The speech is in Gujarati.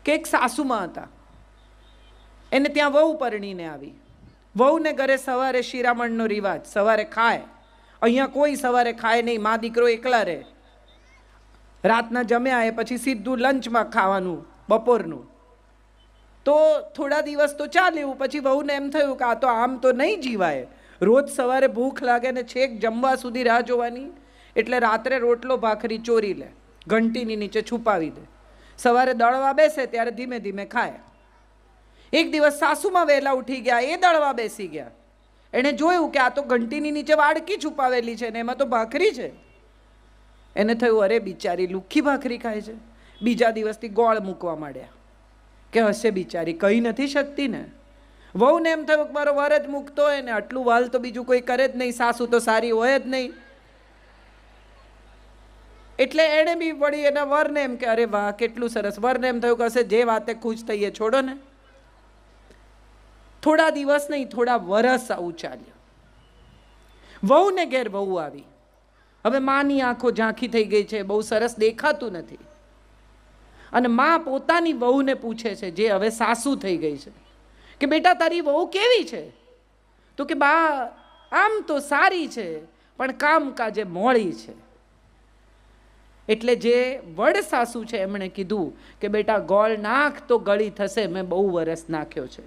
કે એક સાસુમાં હતા, એને ત્યાં વહુ પરણીને આવી. વહુને ઘરે સવારે શિરામણનો રિવાજ, સવારે ખાય. અહીંયા કોઈ સવારે ખાય નહીં, મા દીકરો એકલા રહે. રાતના જમ્યા એ પછી સીધું લંચમાં ખાવાનું બપોરનું. તો થોડા દિવસ તો ચાલ્યું, પછી વહુને એમ થયું કે આ તો આમ તો નહીં જીવાય, રોજ સવારે ભૂખ લાગે ને છેક જમવા સુધી રાહ જોવાની. એટલે રાત્રે રોટલો ભાખરી ચોરી લે, ઘંટીની નીચે છુપાવી દે, સવારે દળવા બેસે ત્યારે ધીમે ધીમે ખાય. એક દિવસ સાસુમાં વહેલા ઉઠી ગયા, એ દળવા બેસી ગયા. એણે જોયું કે આ તો ઘંટીની નીચે વાડકી છુપાવેલી છે ને એમાં તો ભાખરી છે. એને થયું અરે બિચારી લુખ્ખી ભાખરી ખાય છે. બીજા દિવસથી ગોળ મૂકવા માંડ્યા કે હશે બિચારી, કહી નથી શકતી ને. વહુને એમ થયું કે મારો વર જ મૂકતો હોય ને, આટલું વાલ તો બીજું કોઈ કરે જ નહીં, સાસુ તો સારી હોય જ નહીં. એટલે એણે બી વળી એના વરને એમ કે અરે વાહ કેટલું સરસ. વરને એમ થયું કે હશે જે વાતે ખુશ થઈએ છોડો ને. થોડા દિવસ નહીં, થોડા વરસ આવું ચાલ્યું. વહુને ઘેર વહુ આવી. હવે માની આંખો ઝાંખી થઈ ગઈ છે, બહુ સરસ દેખાતું નથી. અને મા પોતાની વહુને પૂછે છે, જે હવે સાસુ થઈ ગઈ છે, કે બેટા તારી વહુ કેવી છે? તો કે બા આમ તો સારી છે, પણ કામકાજે મોળી છે. એટલે જે વડ સાસુ છે એમણે કીધું કે બેટા ગોળ નાખ તો ગળી થશે, મેં બહુ વરસ નાખ્યો છે.